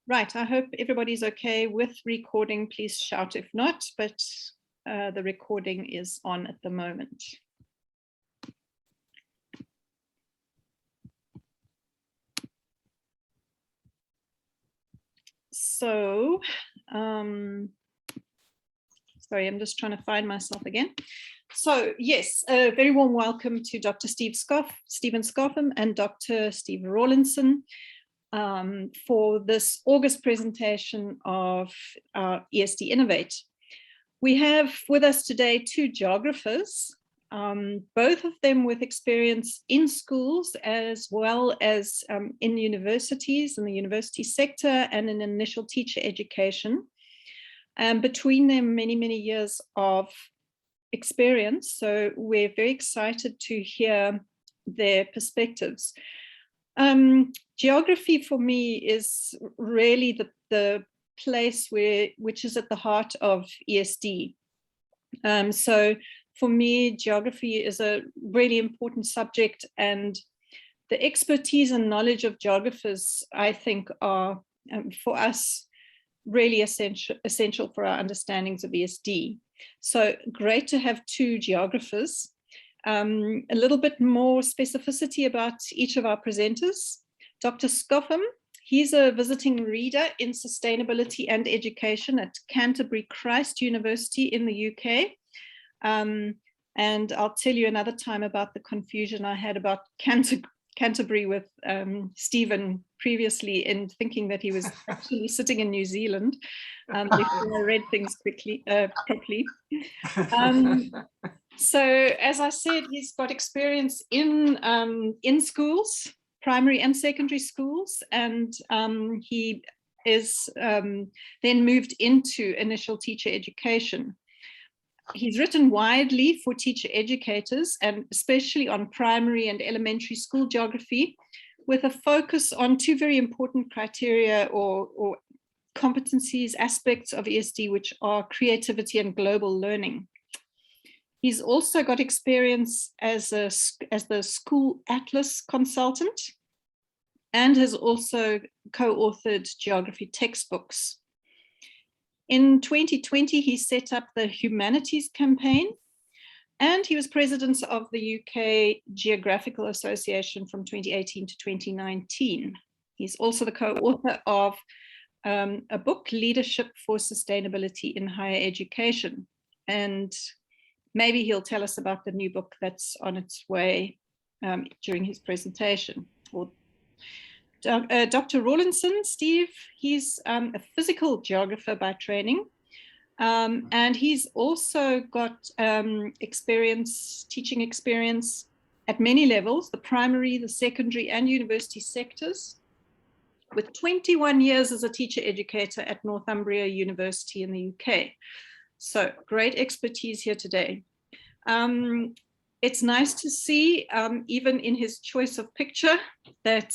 Right, I hope everybody's okay with recording. Please shout if not, but the recording is on at the moment. So, sorry, I'm just trying to find myself again. So yes, a very warm welcome to Dr. Stephen Scoffham and Dr. Steve Rawlinson for this August presentation of ESD Innovate. We have with us today two geographers, both of them with experience in schools as well as in universities, in the university sector and in initial teacher education. Between them, many, many years of experience. So we're very excited to hear their perspectives. Geography for me is really the place which is at the heart of ESD. So for me, geography is a really important subject, and the expertise and knowledge of geographers, I think, are for us really essential for our understandings of ESD. So great to have two geographers. A little bit more specificity about each of our presenters. Dr. Scoffham, he's a visiting reader in sustainability and education at Canterbury Christ University in the UK. And I'll tell you another time about the confusion I had about Canterbury with Stephen previously, in thinking that he was actually sitting in New Zealand before I read things properly. So as I said, he's got experience in schools, primary and secondary schools, and he is then moved into initial teacher education. He's written widely for teacher educators, and especially on primary and elementary school geography, with a focus on two very important criteria or competencies, aspects of ESD, which are creativity and global learning. He's also got experience as the school atlas consultant, and has also co-authored geography textbooks. In 2020, he set up the Humanities Campaign, and he was president of the UK Geographical Association from 2018 to 2019. He's also the co-author of a book, Leadership for Sustainability in Higher Education. And maybe he'll tell us about the new book that's on its way during his presentation. Dr. Rawlinson, Steve, he's a physical geographer by training, and he's also got teaching experience at many levels, the primary, the secondary, and university sectors, with 21 years as a teacher educator at Northumbria University in the UK. So great expertise here today. It's nice to see, even in his choice of picture, that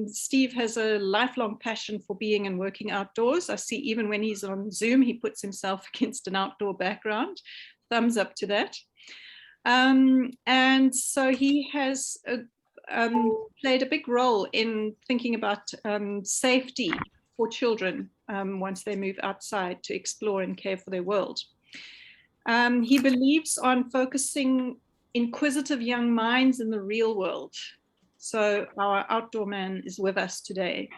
Steve has a lifelong passion for being and working outdoors. I see even when he's on Zoom, he puts himself against an outdoor background. Thumbs up to that. And so he has played a big role in thinking about safety for children once they move outside to explore and care for their world. He believes on focusing inquisitive young minds in the real world. So our outdoor man is with us today.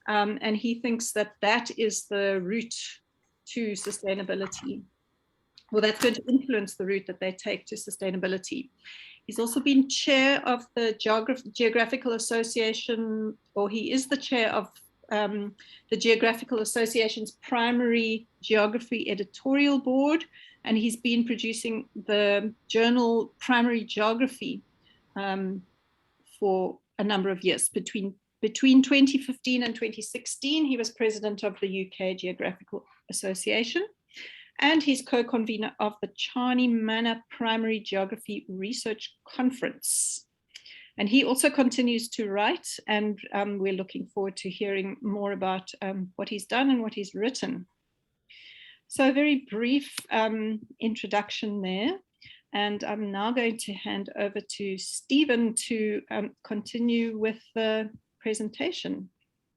And he thinks that that is the route to sustainability, or that's going to influence the route that they take to sustainability. He's also been chair of the Geographical Association, or he is the chair of the Geographical Association's primary geography editorial board, and he's been producing the journal Primary Geography for a number of years. Between 2015 and 2016, he was president of the UK Geographical Association, and he's co-convener of the Charney Manor Primary Geography Research Conference. And he also continues to write, and we're looking forward to hearing more about what he's done and what he's written. So a very brief introduction there. And I'm now going to hand over to Stephen to continue with the presentation.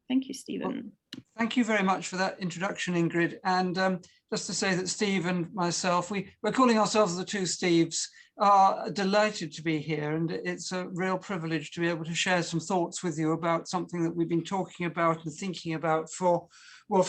Thank you, Stephen. Well, thank you very much for that introduction, Ingrid. And just to say that Steve and myself, we're calling ourselves the two Steves, are delighted to be here. And it's a real privilege to be able to share some thoughts with you about something that we've been talking about and thinking about for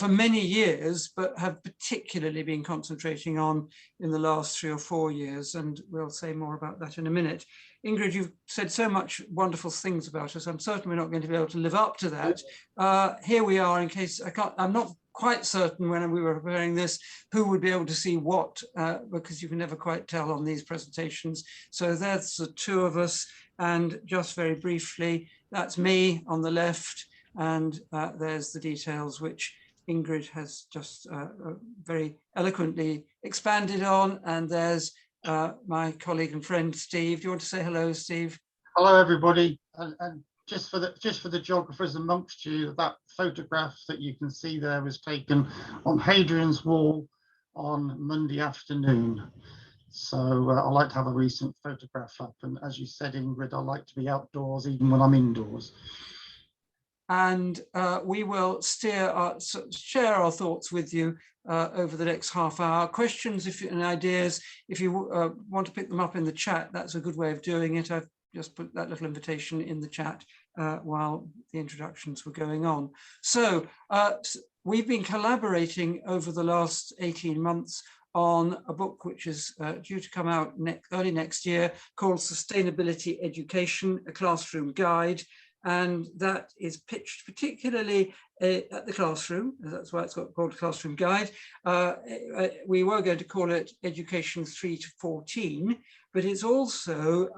many years, but have particularly been concentrating on in the last 3 or 4 years. And we'll say more about that in a minute. Ingrid, you've said so much wonderful things about us. I'm certain we're not going to be able to live up to that. Here we are, in case I'm not quite certain when we were preparing this, who would be able to see what, because you can never quite tell on these presentations. So there's the two of us. And just very briefly, that's me on the left. And there's the details which Ingrid has just very eloquently expanded on. And there's my colleague and friend, Steve. Do you want to say hello, Steve? Hello, everybody. And just for the geographers amongst you, that photograph that you can see there was taken on Hadrian's Wall on Monday afternoon. So I like to have a recent photograph up. And as you said, Ingrid, I like to be outdoors even when I'm indoors. And we will share our thoughts with you over the next half hour. Questions and ideas, if you want to pick them up in the chat, that's a good way of doing it. I've just put that little invitation in the chat while the introductions were going on. So we've been collaborating over the last 18 months on a book which is due to come out early next year called Sustainability Education, a Classroom Guide. And that is pitched particularly at the classroom. That's why it's called Classroom Guide. We were going to call it Education 3 to 14, but it's also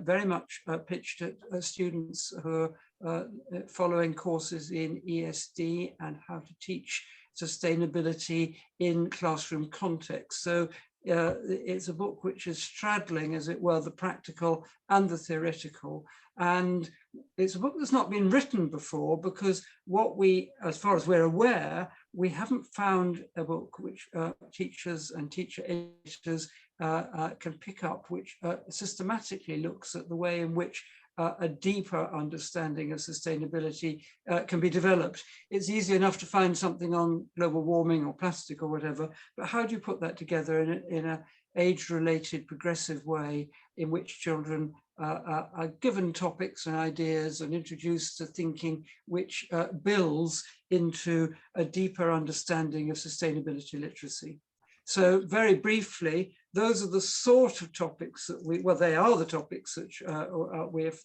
very much pitched at students who are following courses in ESD and how to teach sustainability in classroom context. So it's a book which is straddling, as it were, the practical and the theoretical. And it's a book that's not been written before, because what we, as far as we're aware, we haven't found a book which teachers and teacher editors can pick up, which systematically looks at the way in which a deeper understanding of sustainability can be developed. It's easy enough to find something on global warming or plastic or whatever, but how do you put that together in an age-related, progressive way in which children are given topics and ideas and introduced to thinking which builds into a deeper understanding of sustainability literacy? So very briefly, those are the sort of topics that they are the topics that we have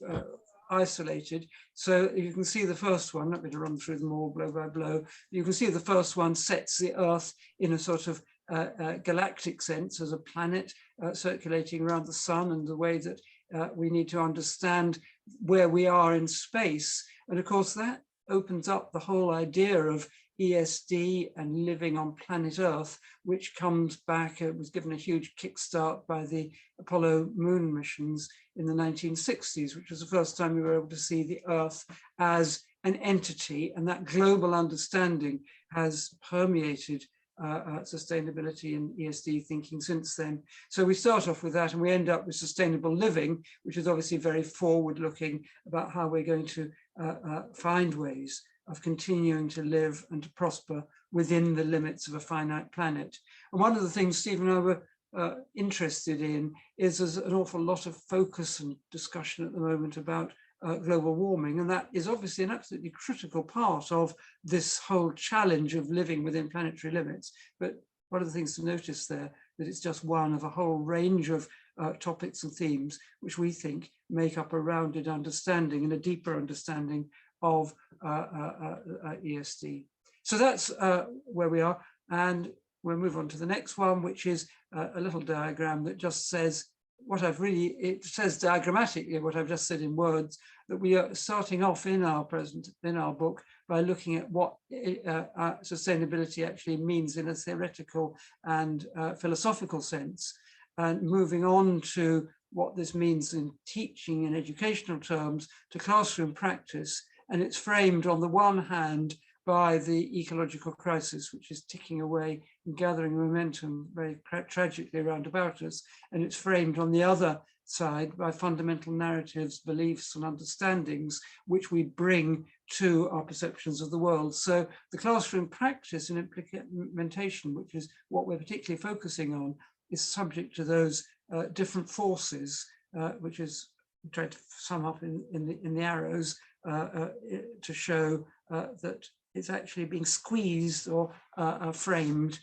isolated. So you can see the first one, not going to run through them all blow by blow. You can see the first one sets the Earth in a sort of galactic sense as a planet circulating around the sun, and the way that we need to understand where we are in space. And of course, that opens up the whole idea of ESD and living on planet Earth, which comes back, it was given a huge kickstart by the Apollo moon missions in the 1960s, which was the first time we were able to see the Earth as an entity, and that global understanding has permeated sustainability and ESD thinking since then. So we start off with that, and we end up with sustainable living, which is obviously very forward-looking about how we're going to find ways of continuing to live and to prosper within the limits of a finite planet. And one of the things Steve and I were interested in is there's an awful lot of focus and discussion at the moment about global warming, and that is obviously an absolutely critical part of this whole challenge of living within planetary limits. But one of the things to notice there, that it's just one of a whole range of topics and themes which we think make up a rounded understanding and a deeper understanding of ESD. So that's where we are, and we'll move on to the next one, which is a little diagram that just says what it says diagrammatically what I've just said in words, that we are starting off in our book by looking at what sustainability actually means in a theoretical and philosophical sense, and moving on to what this means in teaching in educational terms to classroom practice. And it's framed on the one hand by the ecological crisis, which is ticking away and gathering momentum very tragically around about us. And it's framed on the other side by fundamental narratives, beliefs and understandings which we bring to our perceptions of the world. So the classroom practice and implementation, which is what we're particularly focusing on, is subject to those different forces, which is tried to sum up in the arrows to show that it's actually being squeezed or framed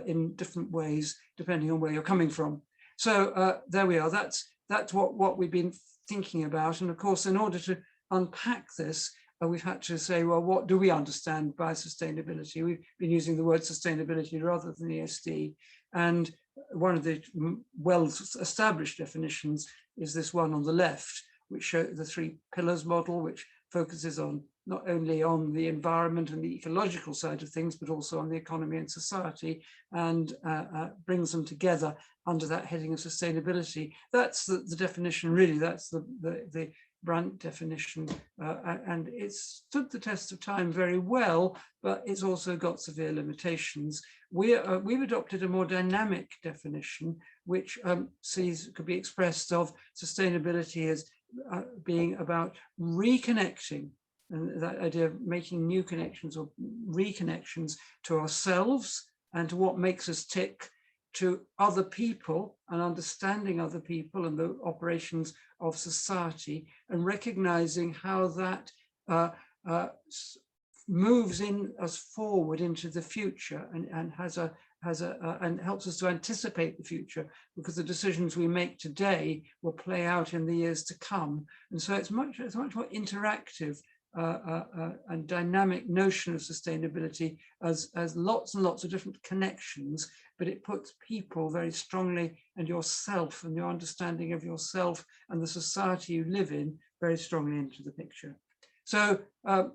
in different ways, depending on where you're coming from. So there we are. That's what we've been thinking about. And of course, in order to unpack this, we've had to say, well, what do we understand by sustainability? We've been using the word sustainability rather than ESD. And one of the well-established definitions is this one on the left, which shows the 3 pillars model, which focuses on not only on the environment and the ecological side of things, but also on the economy and society, and brings them together under that heading of sustainability. That's the definition, really. That's the Brandt definition, and it's stood the test of time very well, but it's also got severe limitations. We've adopted a more dynamic definition, which could be expressed of sustainability as being about reconnecting, and that idea of making new connections or reconnections to ourselves and to what makes us tick, to other people and understanding other people and the operations of society, and recognizing how that moves us forward into the future and and helps us to anticipate the future, because the decisions we make today will play out in the years to come. And so it's much more interactive and dynamic notion of sustainability as lots and lots of different connections, but it puts people very strongly, and yourself and your understanding of yourself and the society you live in very strongly into the picture. So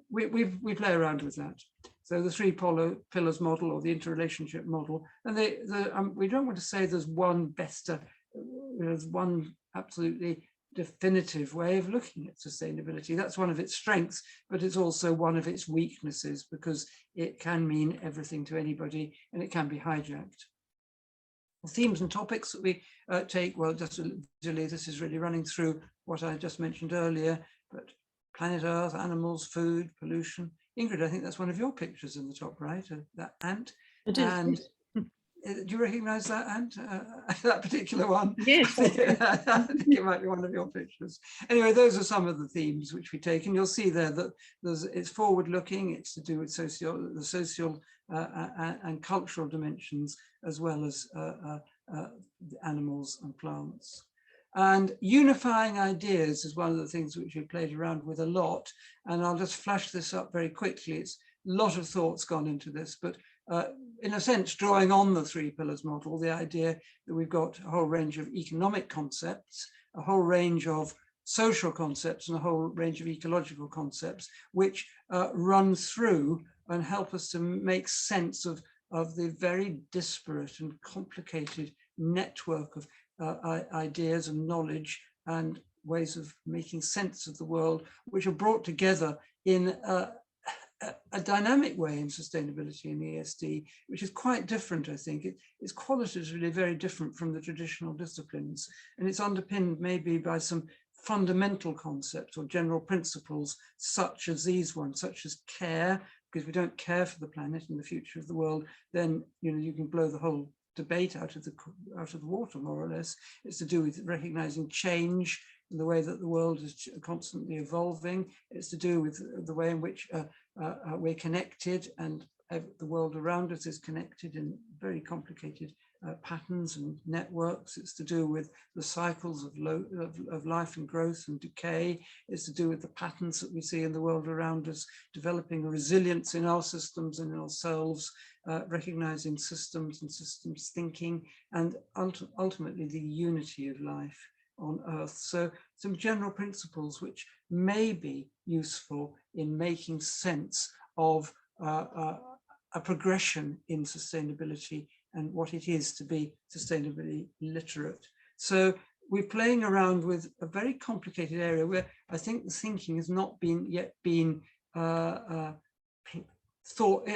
we play around with that. So the 3 pillars model, or the interrelationship model, and we don't want to say there's one there's one absolutely definitive way of looking at sustainability. That's one of its strengths, but it's also one of its weaknesses, because it can mean everything to anybody and it can be hijacked. The themes and topics that we take, well, just visually, this is really running through what I just mentioned earlier, but planet Earth, animals, food, pollution. Ingrid, I think that's one of your pictures in the top right, that ant. It is. And do you recognize that ant, that particular one? Yes. I think it might be one of your pictures. Anyway, those are some of the themes which we take, and you'll see there that it's forward-looking. It's to do with the social and cultural dimensions, as well as animals and plants. And unifying ideas is one of the things which we played around with a lot. And I'll just flash this up very quickly. It's a lot of thoughts gone into this, but in a sense, drawing on the 3 pillars model, the idea that we've got a whole range of economic concepts, a whole range of social concepts, and a whole range of ecological concepts, which run through and help us to make sense of the very disparate and complicated network of ideas and knowledge and ways of making sense of the world, which are brought together in a dynamic way in sustainability and ESD, which is quite different, I think. It's qualitatively very different from the traditional disciplines, and it's underpinned maybe by some fundamental concepts or general principles, such as these ones, such as care, because if we don't care for the planet and the future of the world, then you can blow the whole debate out of the water, more or less. It's to do with recognizing change in the way that the world is constantly evolving. It's to do with the way in which we're connected, and the world around us is connected in very complicated patterns and networks. It's to do with the cycles of life and growth and decay. It's to do with the patterns that we see in the world around us, developing a resilience in our systems and in ourselves, recognizing systems and systems thinking, and ultimately the unity of life on Earth. So some general principles which may be useful in making sense of a progression in sustainability and what it is to be sustainably literate. So we're playing around with a very complicated area where I think the thinking has not yet been thought.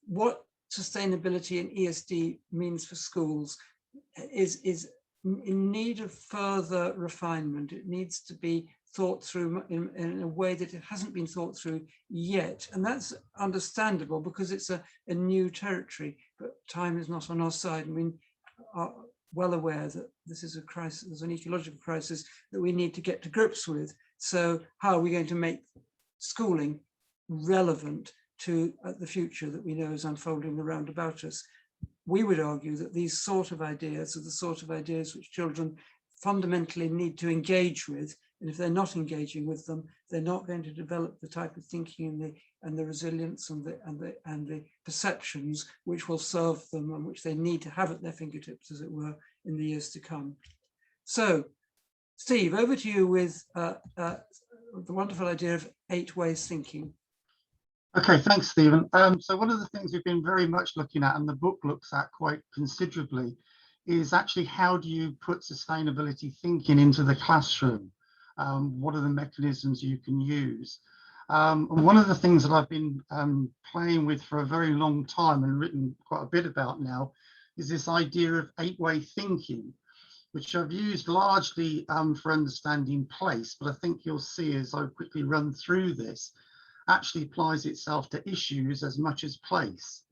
What sustainability and ESD means for schools is in need of further refinement. It needs to be thought through in a way that it hasn't been thought through yet. And that's understandable because it's a new territory, but time is not on our side. And we are well aware that this is a crisis, there's an ecological crisis that we need to get to grips with. So how are we going to make schooling relevant to the future that we know is unfolding around about us? We would argue that these sort of ideas are the sort of ideas which children fundamentally need to engage with. And if they're not engaging with them, they're not going to develop the type of thinking and the resilience and the perceptions which will serve them and which they need to have at their fingertips, as it were, in the years to come. So, Steve, over to you with the wonderful idea of 8 ways thinking. Okay, thanks, Stephen. So one of the things we've been very much looking at, and the book looks at quite considerably, is actually how do you put sustainability thinking into the classroom? What are the mechanisms you can use? And one of the things that I've been playing with for a very long time and written quite a bit about now is this idea of 8-way thinking, which I've used largely for understanding place, but I think you'll see as I quickly run through this, actually applies itself to issues as much as place.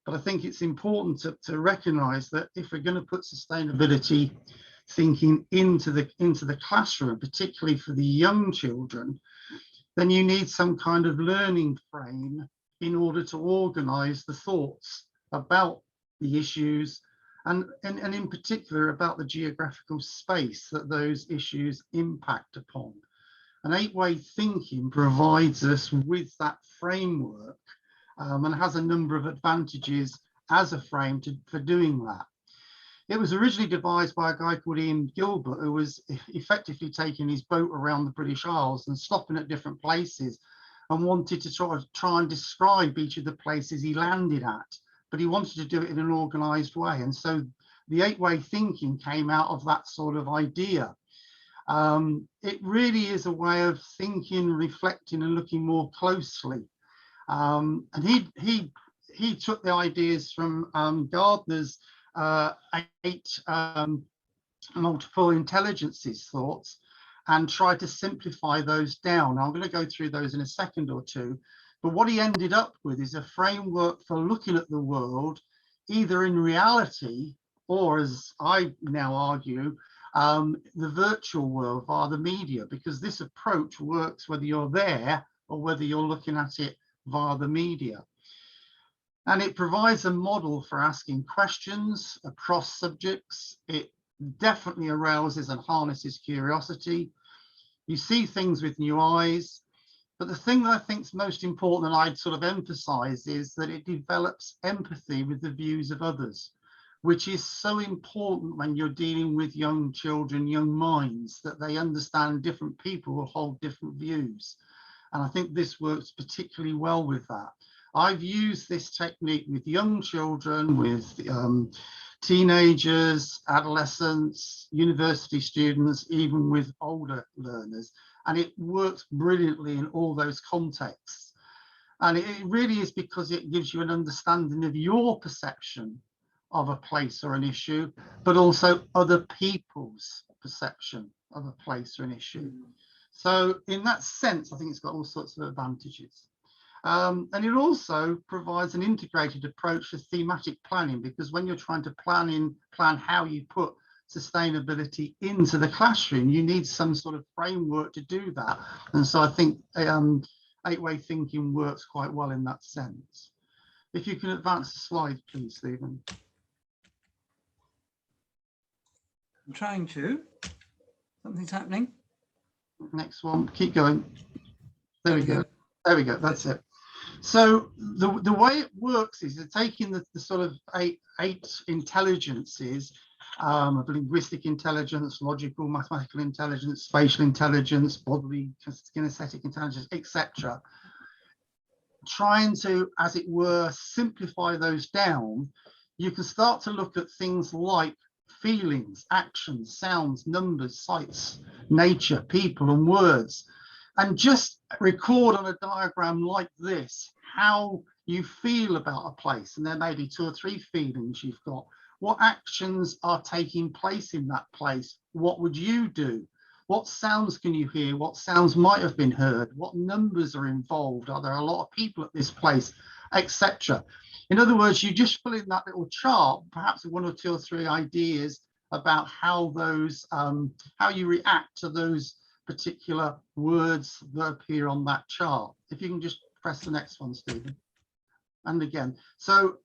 But I think it's important to recognize that if we're going to put sustainability thinking into the classroom, particularly for the young children, then you need some kind of learning frame in order to organize the thoughts about the issues and in particular about the geographical space that those issues impact upon. And 8-way thinking provides us with that framework and has a number of advantages as a frame for doing that. It was originally devised by a guy called Ian Gilbert, who was effectively taking his boat around the British Isles and stopping at different places and wanted to try and describe each of the places he landed at, but he wanted to do it in an organized way. And so the 8-way thinking came out of that sort of idea. It really is a way of thinking, reflecting and looking more closely. And he took the ideas from Gardner's 8 multiple intelligences thoughts and tried to simplify those down. I'm going to go through those in a second or two, but what he ended up with is a framework for looking at the world either in reality or, as I now argue, the virtual world via the media, because this approach works whether you're there or whether you're looking at it via the media. And it provides a model for asking questions across subjects. It definitely arouses and harnesses curiosity. You see things with new eyes. But the thing that I think is most important, and I'd sort of emphasize, is that it develops empathy with the views of others, which is so important when you're dealing with young children, young minds, that they understand different people will hold different views. And I think this works particularly well with that. I've used this technique with young children, with teenagers, adolescents, university students, even with older learners. And it works brilliantly in all those contexts. And it really is because it gives you an understanding of your perception of a place or an issue, but also other people's perception of a place or an issue. So in that sense, I think it's got all sorts of advantages. And it also provides an integrated approach for thematic planning, because when you're trying to plan how you put sustainability into the classroom, you need some sort of framework to do that. And so I think 8-way thinking works quite well in that sense. If you can advance the slide, please, Stephen. I'm trying to. Something's happening. Next one, keep going. There we go. There we go, that's it. So the way it works is they're taking the sort of eight intelligences of linguistic intelligence, logical, mathematical intelligence, spatial intelligence, bodily, kinesthetic intelligence, etc. Trying to, as it were, simplify those down, you can start to look at things like feelings, actions, sounds, numbers, sights, nature, people and words, and just record on a diagram like this how you feel about a place. And there may be 2 or 3 feelings you've got, What actions are taking place in that place? What would you do? What sounds can you hear? What sounds might have been heard? What numbers are involved? Are there a lot of people at this place, etc.? In other words, you just fill in that little chart, perhaps one or two or three ideas about how those, how you react to those particular words that appear on that chart. If you can just press the next one, Stephen. And again, so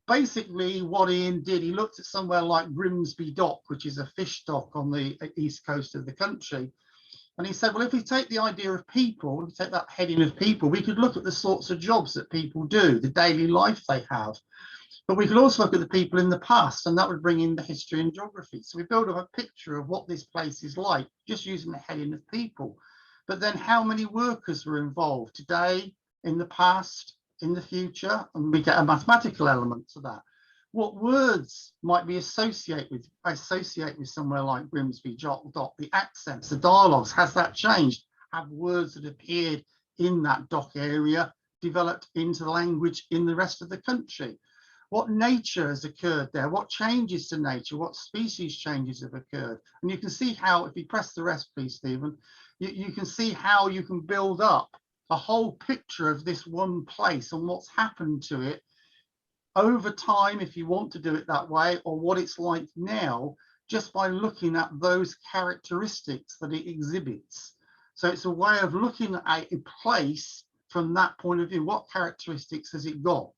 basically what Ian did, he looked at somewhere like Grimsby Dock, which is a fish dock on the east coast of the country. And he said, well, if we take the idea of people, if we take that heading of people, we could look at the sorts of jobs that people do, the daily life they have. But we could also look at the people in the past, and that would bring in the history and geography. So we build up a picture of what this place is like, just using the heading of people. But then how many workers were involved today, in the past, in the future? And we get a mathematical element to that. What words might be associated with somewhere like Grimsby Dock, the accents, the dialogues, has that changed? Have words that appeared in that dock area developed into the language in the rest of the country? What nature has occurred there? What changes to nature? What species changes have occurred? And you can see how, if you press the rest, please, Stephen, you can see how you can build up a whole picture of this one place and what's happened to it over time, if you want to do it that way, or what it's like now, just by looking at those characteristics that it exhibits. So it's a way of looking at a place from that point of view. What characteristics has it got?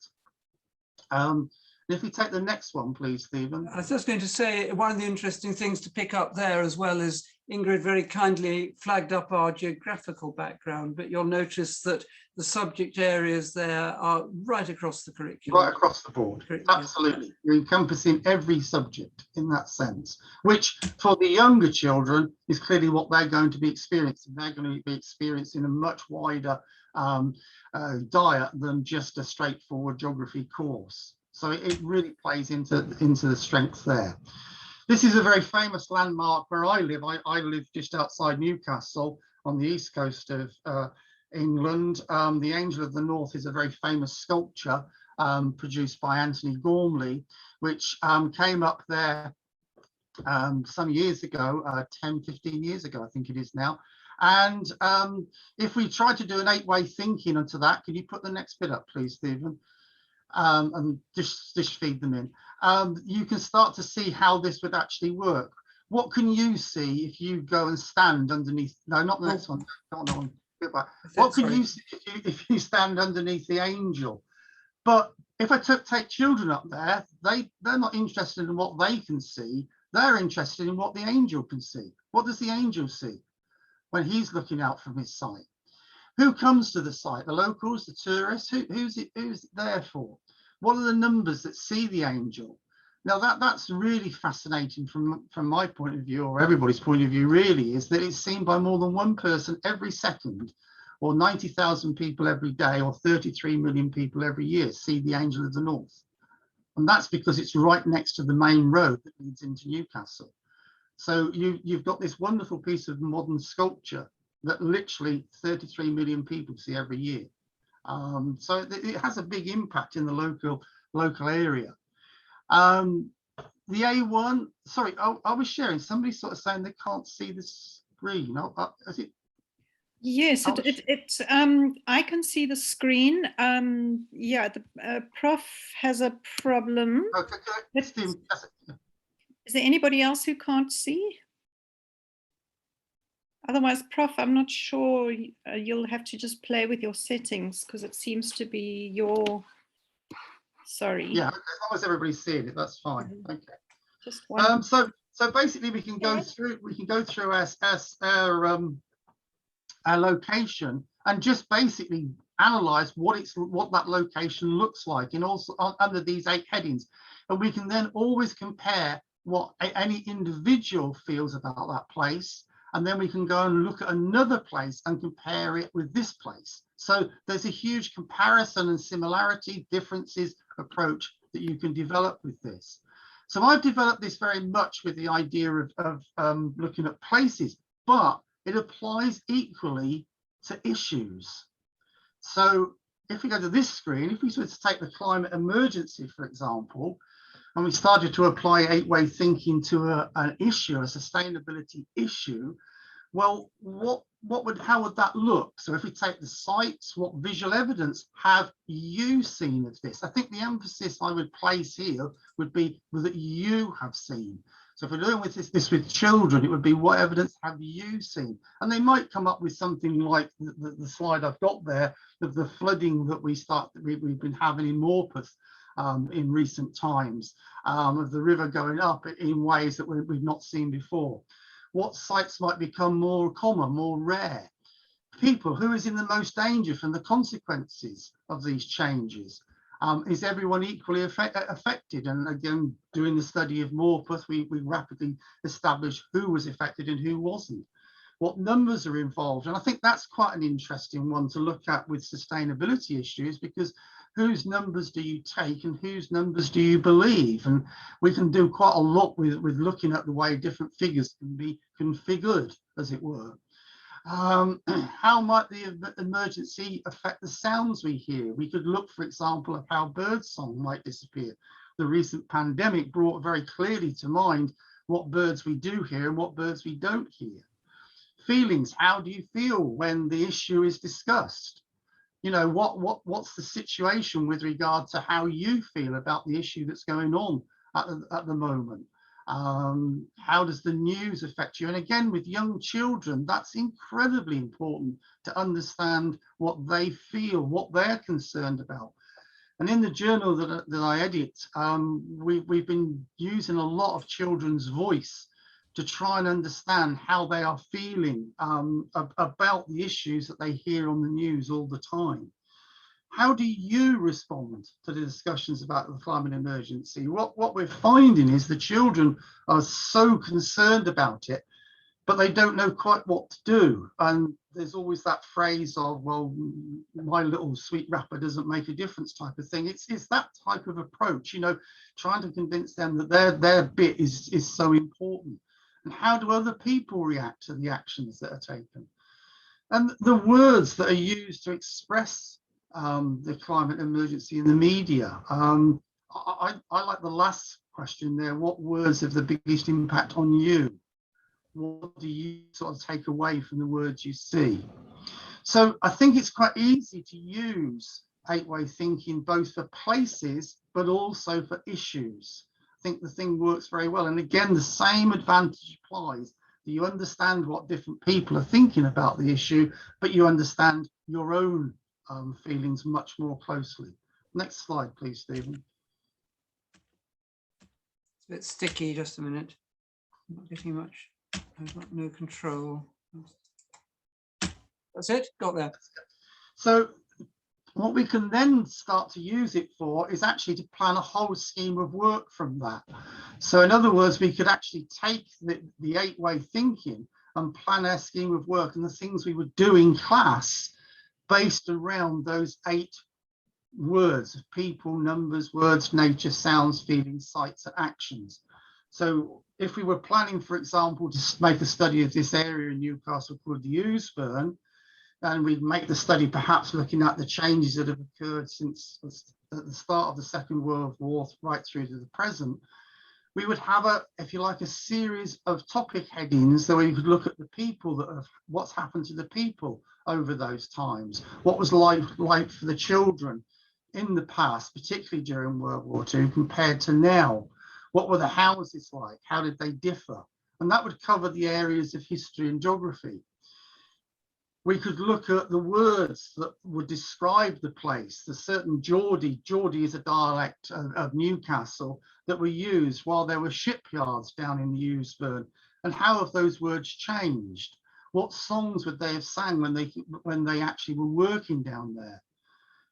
If we take the next one, please, Stephen. I was just going to say, one of the interesting things to pick up there as well is Ingrid very kindly flagged up our geographical background, but you'll notice that the subject areas there are right across the curriculum. Right across the board, absolutely. You're encompassing every subject in that sense, which for the younger children is clearly what they're going to be experiencing. They're going to be experiencing a much wider diet than just a straightforward geography course. So it really plays into the strength there. This is a very famous landmark where I live. I live just outside Newcastle on the east coast of England. The Angel of the North is a very famous sculpture produced by Anthony Gormley, which came up there some years ago, 10, 15 years ago, I think it is now. And if we try to do an 8-way thinking onto that, can you put the next bit up, please, Stephen? And just feed them in. You can start to see how this would actually work. What can you see if you go and stand underneath? No, not the next one. Not that one. What can you see if you stand underneath the angel? But if I take children up there, they're not interested in what they can see. They're interested in what the angel can see. What does the angel see when he's looking out from his sight? Who comes to the site? The locals, the tourists? Who's it there for? What are the numbers that see the angel? Now that's really fascinating from my point of view, or everybody's point of view, really, is that it's seen by more than one person every second, or 90,000 people every day, or 33 million people every year see the Angel of the North. And that's because it's right next to the main road that leads into Newcastle. So you've got this wonderful piece of modern sculpture that literally 33 million people see every year. So it has a big impact in the local area. The A1, sorry, I was sharing, somebody sort of saying they can't see the screen. Is it? Yes, I can see the screen. Yeah, the prof has a problem. Okay. Is there anybody else who can't see? Otherwise, Prof, I'm not sure. You'll have to just play with your settings because it seems to be your. Sorry. Yeah, as long as everybody's seeing it, that's fine. Okay. Just one. So basically, we can go through. Our location and just basically analyze what that location looks like, and also under these 8 headings, and we can then always compare what any individual feels about that place. And then we can go and look at another place and compare it with this place. So there's a huge comparison and similarity, differences approach that you can develop with this. So I've developed this very much with the idea of looking at places, but it applies equally to issues. So if we go to this screen, if we sort of take the climate emergency, for example, and we started to apply 8-way thinking to an issue, a sustainability issue, well, how would that look? So if we take the sites, what visual evidence have you seen of this? I think the emphasis I would place here would be that you have seen. So if we're doing this with children, it would be, what evidence have you seen? And they might come up with something like the slide I've got there of the flooding that we've been having in Morpeth in recent times, of the river going up in ways that we've not seen before. What sites might become more common, more rare? People, who is in the most danger from the consequences of these changes? Is everyone equally affected? And again, doing the study of Morpeth, we rapidly established who was affected and who wasn't. What numbers are involved? And I think that's quite an interesting one to look at with sustainability issues, because whose numbers do you take and whose numbers do you believe? And we can do quite a lot with looking at the way different figures can be configured, as it were. How might the emergency affect the sounds we hear? We could look, for example, at how birdsong might disappear. The recent pandemic brought very clearly to mind what birds we do hear and what birds we don't hear. Feelings, how do you feel when the issue is discussed? You know, what's the situation with regard to how you feel about the issue that's going on at the moment? How does the news affect you? And again, with young children, that's incredibly important to understand what they feel, what they're concerned about. And in the journal that I edit, we've been using a lot of children's voice to try and understand how they are feeling about the issues that they hear on the news all the time. How do you respond to the discussions about the climate emergency? What we're finding is the children are so concerned about it, but they don't know quite what to do. And there's always that phrase of, well, my little sweet wrapper doesn't make a difference type of thing. It's that type of approach, you know, trying to convince them that their bit is so important. And how do other people react to the actions that are taken? And the words that are used to express the climate emergency in the media. I like the last question there. What words have the biggest impact on you? What do you sort of take away from the words you see? So I think it's quite easy to use 8-way thinking both for places, but also for issues. I think the thing works very well. And again, the same advantage applies. You understand what different people are thinking about the issue, but you understand your own feelings much more closely. Next slide, please, Stephen. It's a bit sticky, just a minute. I'm not getting much. I've got no control. That's it, got there. So what we can then start to use it for is actually to plan a whole scheme of work from that. So in other words, we could actually take the 8-way thinking and plan our scheme of work and the things we would do in class based around those 8 words of people, numbers, words, nature, sounds, feelings, sights, and actions. So if we were planning, for example, to make a study of this area in Newcastle called the Ousburn, and we'd make the study perhaps looking at the changes that have occurred since at the start of the Second World War right through to the present, we would have if you like, a series of topic headings that we could look at the people that have, what's happened to the people over those times, what was life like for the children in the past, particularly during World War II, compared to now. What were the houses like? How did they differ? And that would cover the areas of history and geography. We could look at the words that would describe the place. The certain Geordie is a dialect of Newcastle that were used while there were shipyards down in the Ousburn. And how have those words changed? What songs would they have sang when they actually were working down there?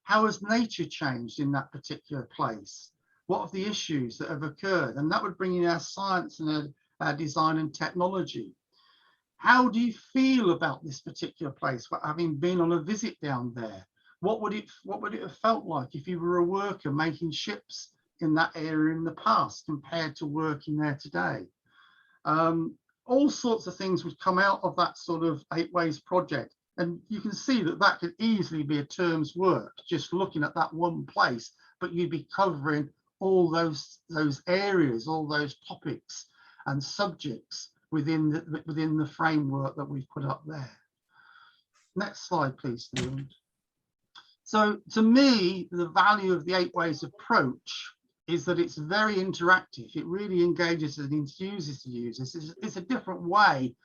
How has nature changed in that particular place? What are the issues that have occurred? And that would bring in our science and our design and technology. How do you feel about this particular place, having been on a visit down there? What would it have felt like if you were a worker making ships in that area in the past compared to working there today? All sorts of things would come out of that sort of 8-ways project. And you can see that that could easily be a term's work, just looking at that one place, but you'd be covering all those areas, all those topics and subjects within the framework that we've put up there. Next slide, please, Stephen. So to me, the value of the 8 Ways approach is that it's very interactive. It really engages and enthuses the users. It's a different way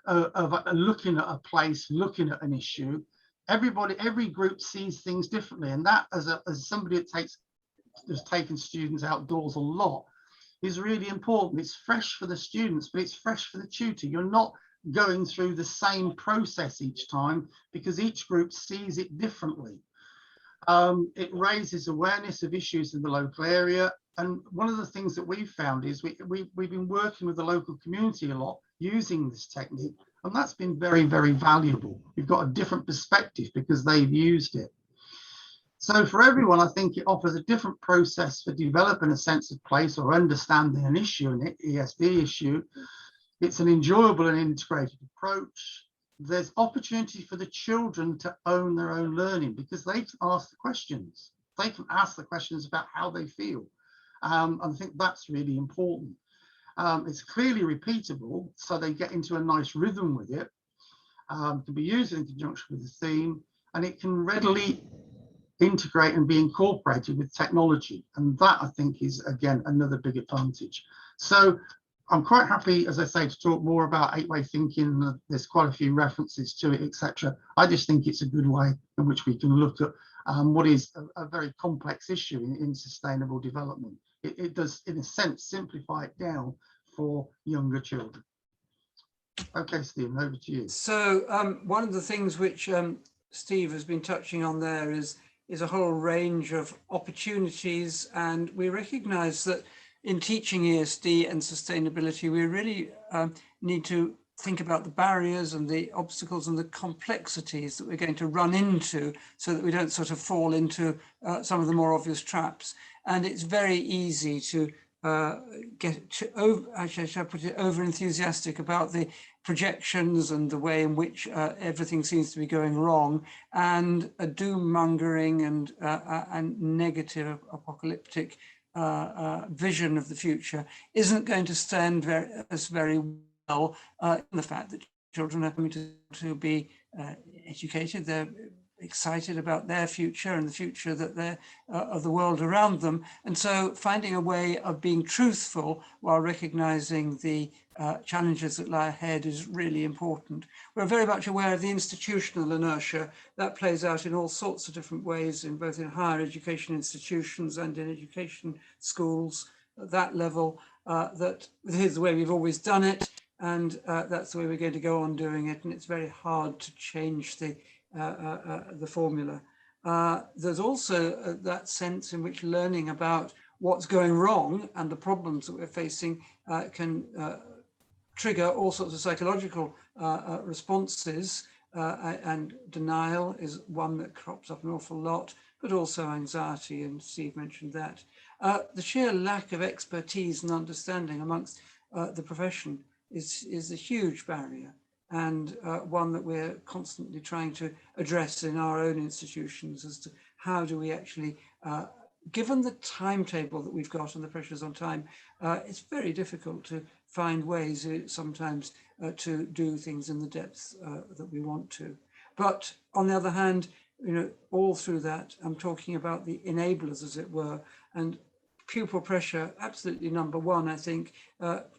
of looking at a place, looking at an issue. Every group sees things differently, and that, as somebody that has taken students outdoors a lot, is really important. It's fresh for the students, but it's fresh for the tutor. You're not going through the same process each time because each group sees it differently. It raises awareness of issues in the local area. And one of the things that we've found is we've been working with the local community a lot using this technique, and that's been very, very valuable. We've got a different perspective because they've used it. So for everyone, I think it offers a different process for developing a sense of place or understanding an issue, an ESD issue. It's an enjoyable and integrated approach. There's opportunity for the children to own their own learning because they can ask the questions. They can ask the questions about how they feel. And I think that's really important. It's clearly repeatable, so they get into a nice rhythm with it. It can be used in conjunction with the theme, and it can readily integrate and be incorporated with technology. And that, I think, is, again, another big advantage. So I'm quite happy, as I say, to talk more about 8-way thinking. There's quite a few references to it, etc. I just think it's a good way in which we can look at what is a very complex issue in sustainable development. It does, in a sense, simplify it down for younger children. Okay, Stephen, over to you. So one of the things which Steve has been touching on there is a whole range of opportunities, and we recognise that in teaching ESD and sustainability, we really need to think about the barriers and the obstacles and the complexities that we're going to run into so that we don't sort of fall into some of the more obvious traps. And it's very easy to get over enthusiastic about the projections and the way in which everything seems to be going wrong, and a doom mongering and negative apocalyptic vision of the future isn't going to stand us very well in the fact that children are going to be educated. They're excited about their future and the future that they're of the world around them. And so finding a way of being truthful while recognizing the challenges that lie ahead is really important. We're very much aware of the institutional inertia that plays out in all sorts of different ways, in both in higher education institutions and in education schools at that level, that here's the way we've always done it, and that's the way we're going to go on doing it, and it's very hard to change the formula. There's also that sense in which learning about what's going wrong and the problems that we're facing can trigger all sorts of psychological responses, and denial is one that crops up an awful lot, but also anxiety, and Steve mentioned that. The sheer lack of expertise and understanding amongst the profession is a huge barrier, and one that we're constantly trying to address in our own institutions as to how do we actually, given the timetable that we've got and the pressures on time, it's very difficult to find ways sometimes to do things in the depth that we want to. But on the other hand, all through that, I'm talking about the enablers, as it were, and pupil pressure, absolutely number one. I think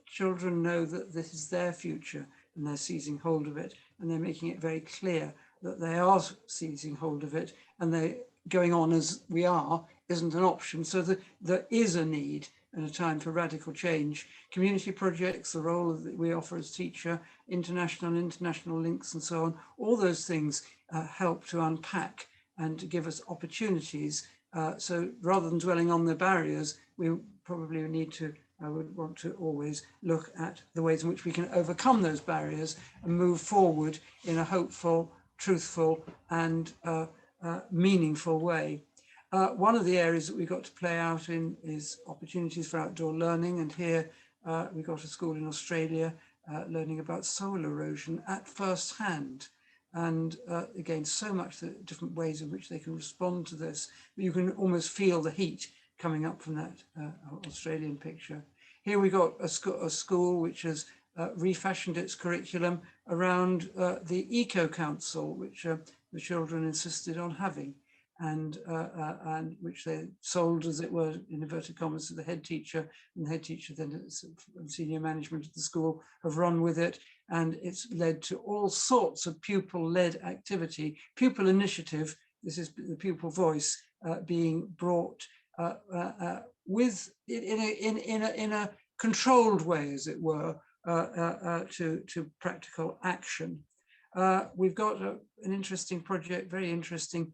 children know that this is their future and they're seizing hold of it, and they're making it very clear that they are seizing hold of it, and they're going on as we are isn't an option. So there is a need and a time for radical change. Community projects, the role that we offer as teacher, international links and so on, all those things help to unpack and to give us opportunities. So rather than dwelling on the barriers, we probably need to, I would want to always look at the ways in which we can overcome those barriers and move forward in a hopeful, truthful and meaningful way. One of the areas that we've got to play out in is opportunities for outdoor learning. And here we've got a school in Australia learning about soil erosion at first hand. And again, so much the different ways in which they can respond to this. You can almost feel the heat coming up from that Australian picture. Here we got a school which has refashioned its curriculum around the Eco Council, which the children insisted on having, and which they sold, as it were, in inverted commas, to the head teacher, and the head teacher then senior management of the school have run with it, and it's led to all sorts of pupil-led activity, pupil initiative. This is the pupil voice being brought with in a controlled way, as it were, to practical action. We've got an interesting project, very interesting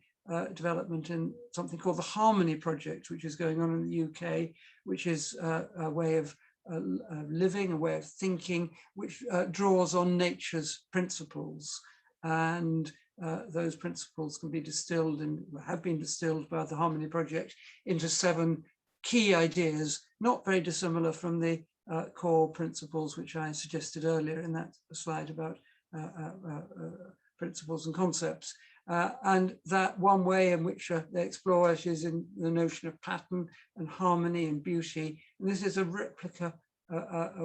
development in something called the Harmony Project, which is going on in the UK, which is a way of living, a way of thinking, which draws on nature's principles. And those principles can be distilled and have been distilled by the Harmony Project into 7 key ideas, not very dissimilar from the core principles which I suggested earlier in that slide about principles and concepts. And that one way in which they explore it is in the notion of pattern and harmony and beauty. And this is a replica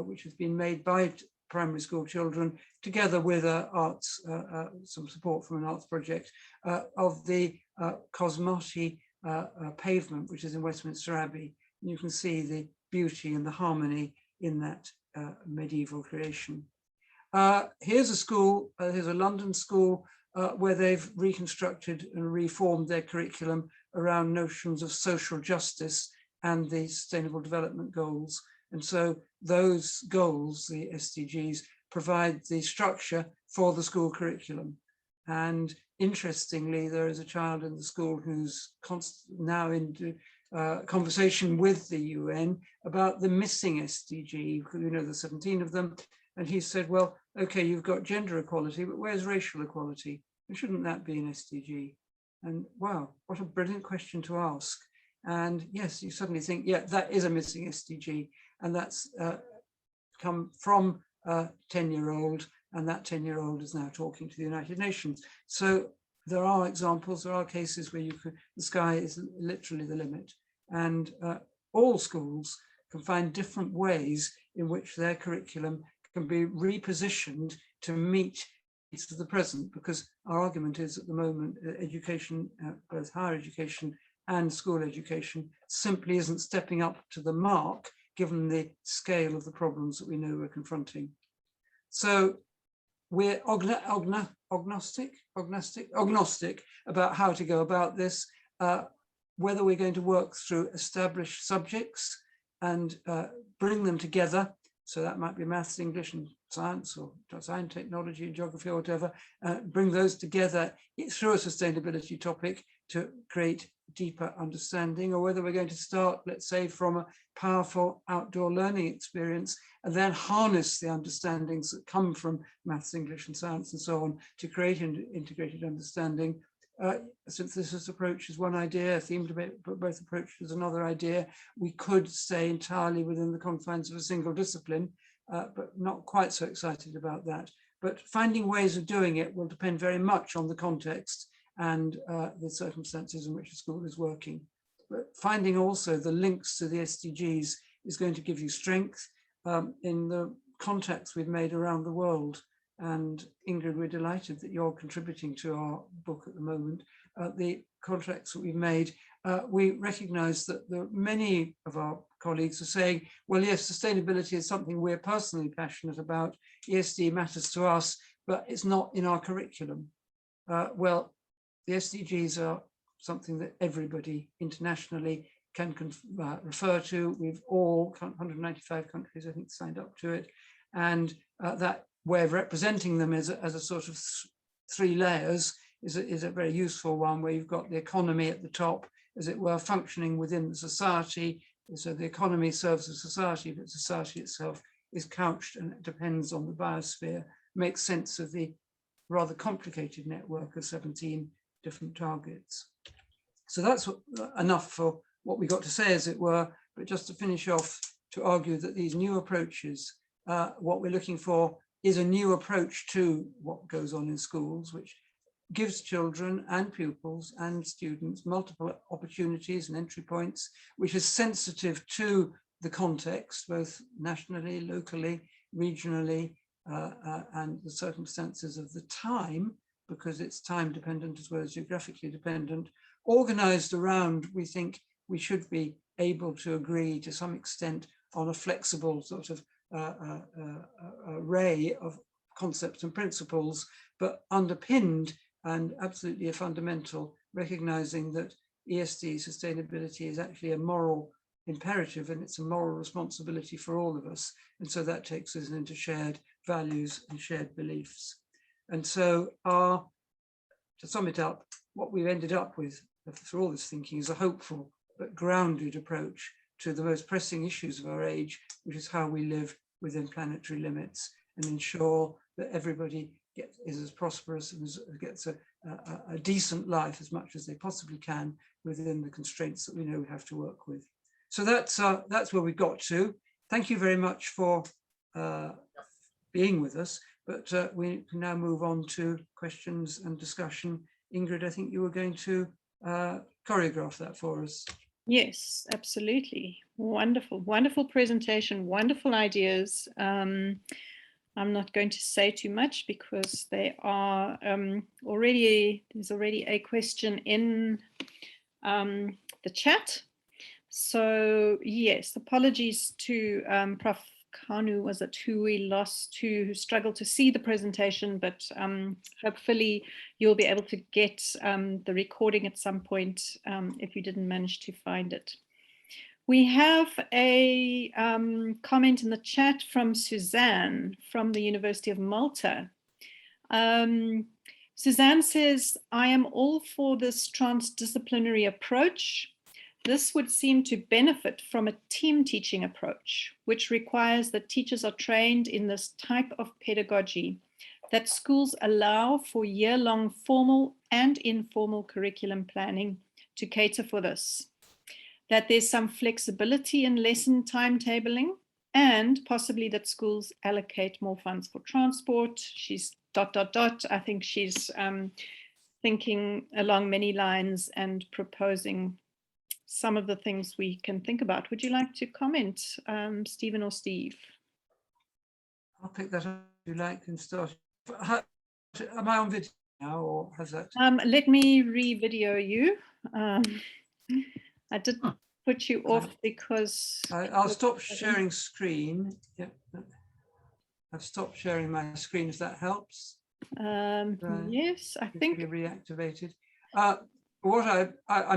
which has been made by primary school children, together with arts, some support from an arts project, of the Cosmotti pavement, which is in Westminster Abbey. And you can see the beauty and the harmony in that medieval creation. Here's a school, here's a London school where they've reconstructed and reformed their curriculum around notions of social justice and the Sustainable Development Goals. And so those goals, the SDGs, provide the structure for the school curriculum. And interestingly, there is a child in the school who's now into conversation with the UN about the missing SDG, because we know there's 17 of them. And he said, well, okay, you've got gender equality, but where's racial equality? And shouldn't that be an SDG? And wow, what a brilliant question to ask. And yes, you suddenly think, yeah, that is a missing SDG. And that's come from a 10-year-old, and that 10-year-old is now talking to the United Nations. So there are examples, there are cases where the sky is literally the limit. And all schools can find different ways in which their curriculum can be repositioned to meet needs of the present, because our argument is at the moment education, both higher education and school education, simply isn't stepping up to the mark given the scale of the problems that we know we're confronting. So we're agnostic about how to go about this, whether we're going to work through established subjects and bring them together. So that might be maths, English and science, or science, technology, geography, or whatever, bring those together through a sustainability topic to create deeper understanding, or whether we're going to start, let's say, from a powerful outdoor learning experience and then harness the understandings that come from maths, English and science and so on to create an integrated understanding. A synthesis approach is one idea, a theme debate, but both approaches is another idea. We could stay entirely within the confines of a single discipline, but not quite so excited about that. But finding ways of doing it will depend very much on the context and the circumstances in which a school is working. But finding also the links to the SDGs is going to give you strength in the contacts we've made around the world. And Ingrid, we're delighted that you're contributing to our book at the moment. The contracts that we've made, we recognize that many of our colleagues are saying, well, yes, sustainability is something we're personally passionate about. ESD matters to us, but it's not in our curriculum. Well, the SDGs are something that everybody internationally can refer to. We've all, 195 countries, I think, signed up to it. And that way of representing them as a sort of 3 layers is a very useful one, where you've got the economy at the top, as it were, functioning within the society. So the economy serves the society, but society itself is couched and it depends on the biosphere, makes sense of the rather complicated network of 17 different targets. So that's enough for what we got to say, as it were, but just to finish off, to argue that these new approaches, what we're looking for is a new approach to what goes on in schools, which gives children and pupils and students multiple opportunities and entry points, which is sensitive to the context, both nationally, locally, regionally, and the circumstances of the time, because it's time dependent as well as geographically dependent, organized around, we think we should be able to agree to some extent on a flexible sort of array of concepts and principles, but underpinned and absolutely a fundamental, recognizing that ESD sustainability is actually a moral imperative and it's a moral responsibility for all of us. And so that takes us into shared values and shared beliefs. And so to sum it up, what we've ended up with through all this thinking is a hopeful but grounded approach to the most pressing issues of our age, which is how we live within planetary limits and ensure that everybody is as prosperous and gets a decent life as much as they possibly can within the constraints that we know we have to work with. So that's where we got to. Thank you very much for being with us, but we can now move on to questions and discussion. Ingrid, I think you were going to choreograph that for us. Yes, absolutely. Wonderful, wonderful presentation, wonderful ideas. I'm not going to say too much because they are there's already a question in the chat. So yes, apologies to Prof. Kanu, was it, who we lost, who struggled to see the presentation, but hopefully you'll be able to get the recording at some point if you didn't manage to find it. We have a comment in the chat from Suzanne from the University of Malta. Suzanne says, I am all for this transdisciplinary approach. This would seem to benefit from a team teaching approach, which requires that teachers are trained in this type of pedagogy, that schools allow for year-long formal and informal curriculum planning to cater for this, that there's some flexibility in lesson timetabling, and possibly that schools allocate more funds for transport. She's ... I think she's thinking along many lines and proposing some of the things we can think about. Would you like to comment, Stephen or Steve? I'll pick that up if you like and start. Am I on video now, or has that? Let me re-video you. I did put you off because... I'll stop sharing screen. Yeah, I've stopped sharing my screen, if that helps. Yes, I think... Reactivated. I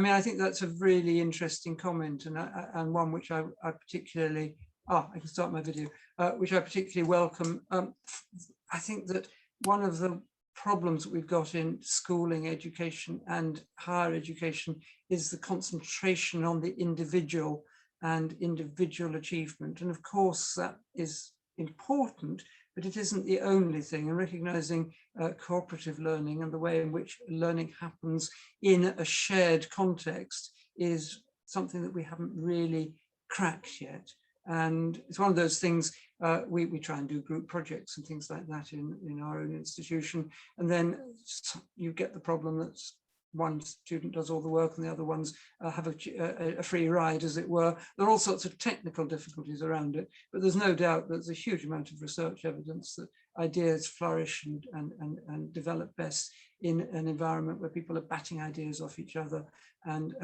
mean, I think that's a really interesting comment, and one which I particularly, I can start my video, which I particularly welcome. I think that one of the problems that we've got in schooling, education and higher education is the concentration on the individual and individual achievement. And of course that is important, but it isn't the only thing. And recognizing cooperative learning and the way in which learning happens in a shared context is something that we haven't really cracked yet. And it's one of those things, we try and do group projects and things like that in our own institution. And then you get the problem that one student does all the work and the other ones have a free ride, as it were. There are all sorts of technical difficulties around it, but there's no doubt that there's a huge amount of research evidence that ideas flourish and develop best in an environment where people are batting ideas off each other and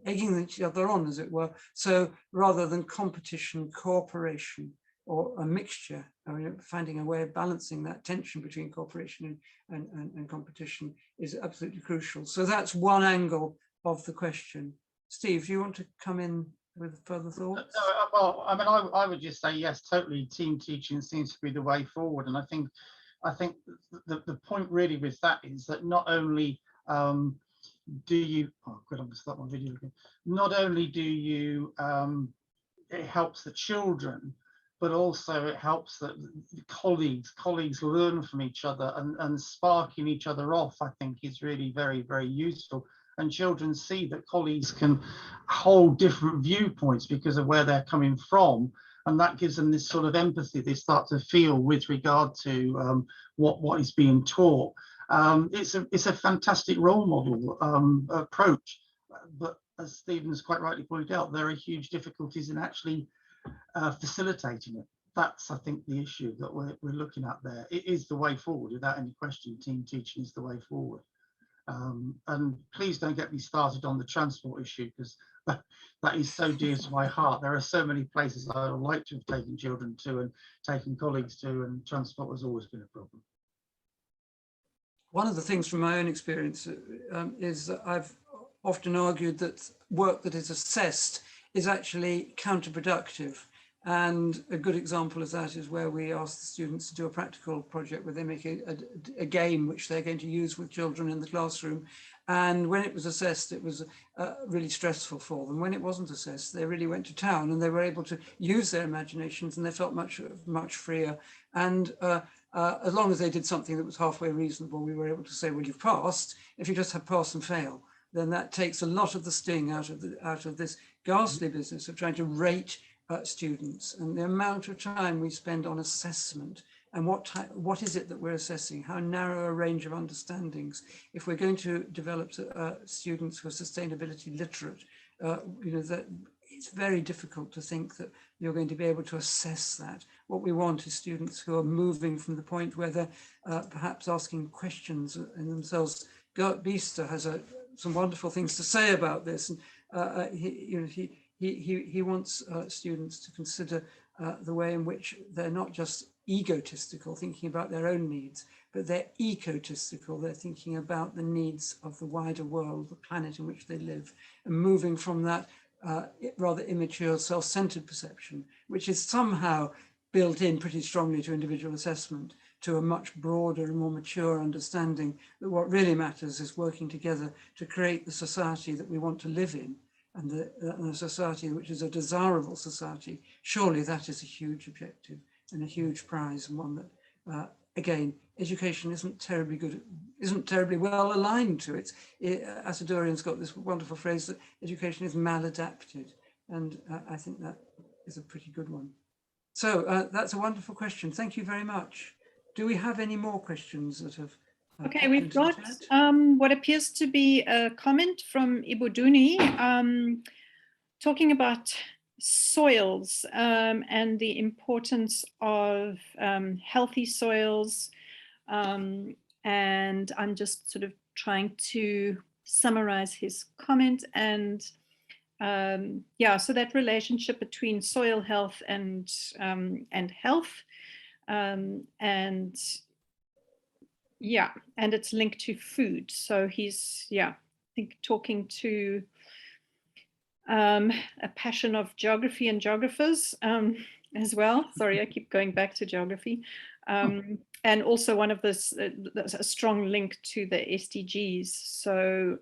egging each other on, as it were. So rather than competition, cooperation, or a mixture, I mean, finding a way of balancing that tension between cooperation and competition is absolutely crucial. So that's one angle of the question. Steve, do you want to come in with further thoughts? No, well, I mean, I would just say yes, totally. Team teaching seems to be the way forward, and I think the point really with that is that not only do you, oh good, I'm going to start my video again. Not only do you, it helps the children, but also it helps that colleagues learn from each other, and sparking each other off, I think, is really very, very useful. And children see that colleagues can hold different viewpoints because of where they're coming from, and that gives them this sort of empathy they start to feel with regard to what is being taught. It's a fantastic role model approach, but as Stephen's quite rightly pointed out, there are huge difficulties in actually facilitating it. That's, I think, the issue that we're looking at there. It is the way forward, without any question. Team teaching is the way forward. And please don't get me started on the transport issue, because that is so dear to my heart. There are so many places I would like to have taken children to and taken colleagues to, and transport has always been a problem. One of the things from my own experience is that I've often argued that work that is assessed is actually counterproductive. And a good example of that is where we ask the students to do a practical project where they make a game which they're going to use with children in the classroom. And when it was assessed, it was really stressful for them. When it wasn't assessed, they really went to town and they were able to use their imaginations, and they felt much freer. And as long as they did something that was halfway reasonable, we were able to say, well, you've passed. If you just have pass and fail, then that takes a lot of the sting out of this ghastly business of trying to rate students, and the amount of time we spend on assessment and what is it that we're assessing, how narrow a range of understandings. If we're going to develop students who are sustainability literate, that it's very difficult to think that you're going to be able to assess that. What we want is students who are moving from the point where they're perhaps asking questions in themselves. Gert Biester has some wonderful things to say about this, and he wants students to consider the way in which they're not just egotistical, thinking about their own needs, but they're ecotistical. They're thinking about the needs of the wider world, the planet in which they live, and moving from that rather immature, self-centered perception, which is somehow built in pretty strongly to individual assessment, to a much broader and more mature understanding that what really matters is working together to create the society that we want to live in, and the society which is a desirable society. Surely that is a huge objective and a huge prize, and one that, again, education isn't terribly well aligned to it. Asadorian's got this wonderful phrase that education is maladapted, and I think that is a pretty good one. So that's a wonderful question. Thank you very much. Do we have any more questions that have Okay, we've got what appears to be a comment from Ibuduni talking about soils and the importance of healthy soils. And I'm just sort of trying to summarize his comment. And yeah, so that relationship between soil health and health, and yeah, and it's linked to food. So he's, yeah, I think talking to a passion of geography and geographers as well. Sorry, I keep going back to geography. And also one of this, a strong link to the SDGs. So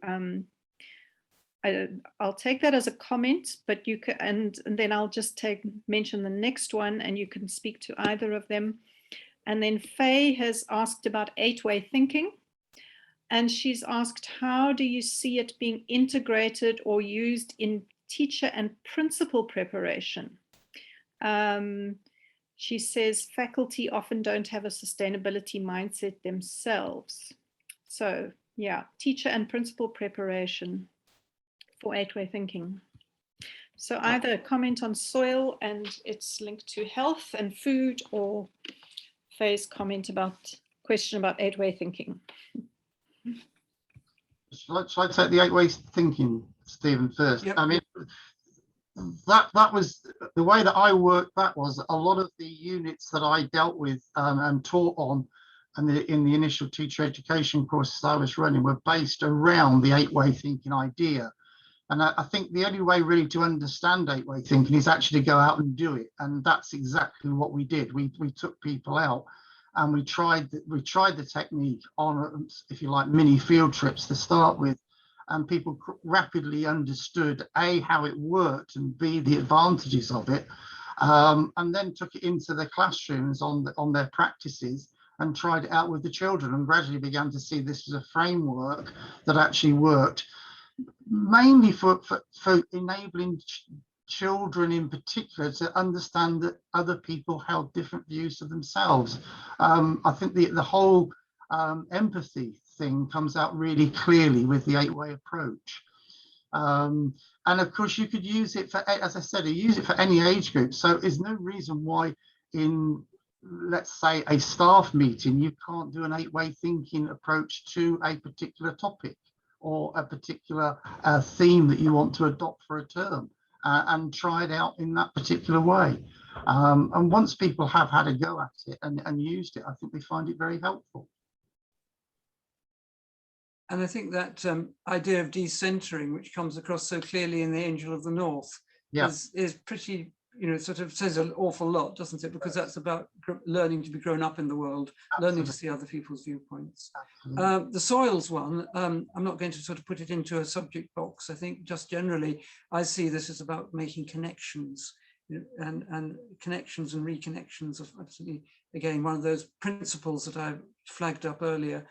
I'll take that as a comment, but you can, and then I'll just mention the next one, and you can speak to either of them. And then Faye has asked about 8-way thinking. And she's asked, how do you see it being integrated or used in teacher and principal preparation? She says faculty often don't have a sustainability mindset themselves. So yeah, teacher and principal preparation for 8-way thinking. So either a comment on soil and its linked to health and food, or Faye's comment question about 8-way thinking. Shall I take the 8-way thinking, Stephen, first? Yep. I mean, that was the way that I worked. That was a lot of the units that I dealt with and taught on, and in the initial teacher education courses I was running, were based around the 8-way thinking idea. And I think the only way really to understand 8-way thinking is actually to go out and do it. And that's exactly what we did. We took people out and we tried the technique on, if you like, mini field trips to start with. And people rapidly understood A, how it worked, and B, the advantages of it. And then took it into the classrooms on their practices and tried it out with the children, and gradually began to see this as a framework that actually worked, mainly for enabling children in particular to understand that other people held different views of themselves. I think the whole empathy thing comes out really clearly with the 8-way approach. And of course, you could use it for, as I said, you use it for any age group. So there's no reason why in, let's say, a staff meeting, you can't do an 8-way thinking approach to a particular topic or a particular theme that you want to adopt for a term, and try it out in that particular way. And once people have had a go at it and used it, I think they find it very helpful. And I think that idea of decentering, which comes across so clearly in The Angel of the North, is pretty, sort of says an awful lot, doesn't it? Because that's about learning to be grown up in the world, learning to see other people's viewpoints. The soils one, I'm not going to sort of put it into a subject box. I think just generally, I see this as about making connections, and connections and reconnections of absolutely, again, one of those principles that I flagged up earlier.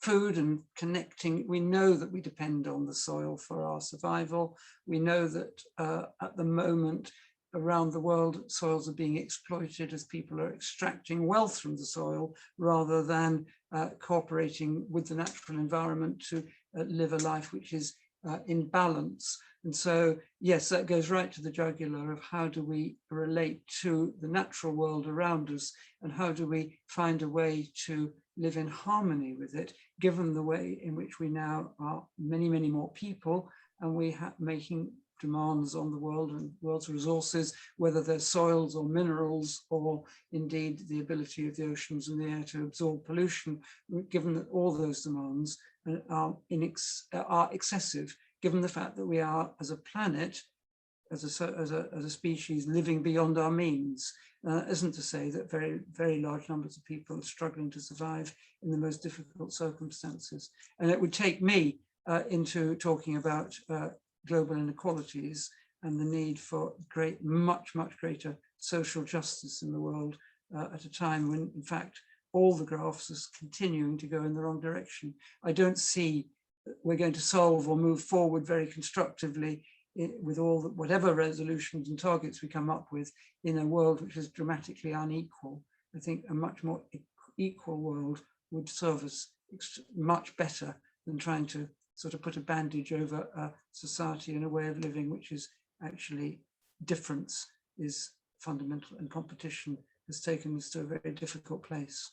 Food and connecting, we know that we depend on the soil for our survival. We know that at the moment around the world, soils are being exploited as people are extracting wealth from the soil rather than cooperating with the natural environment to live a life which is in balance. And so, yes, that goes right to the jugular of how do we relate to the natural world around us, and how do we find a way to live in harmony with it, given the way in which we now are many, many more people, and we have making demands on the world and world's resources, whether they're soils or minerals, or indeed the ability of the oceans and the air to absorb pollution, given that all those demands are excessive, given the fact that we are, as a planet, as a species, living beyond our means. Isn't to say that very, very large numbers of people are struggling to survive in the most difficult circumstances. And it would take me into talking about global inequalities and the need for much, much greater social justice in the world at a time when, in fact, all the graphs are continuing to go in the wrong direction. I don't see that we're going to solve or move forward very constructively with whatever resolutions and targets we come up with in a world which is dramatically unequal. I think a much more equal world would serve us much better than trying to sort of put a bandage over a society and a way of living which is actually difference is fundamental, and competition has taken us to a very difficult place.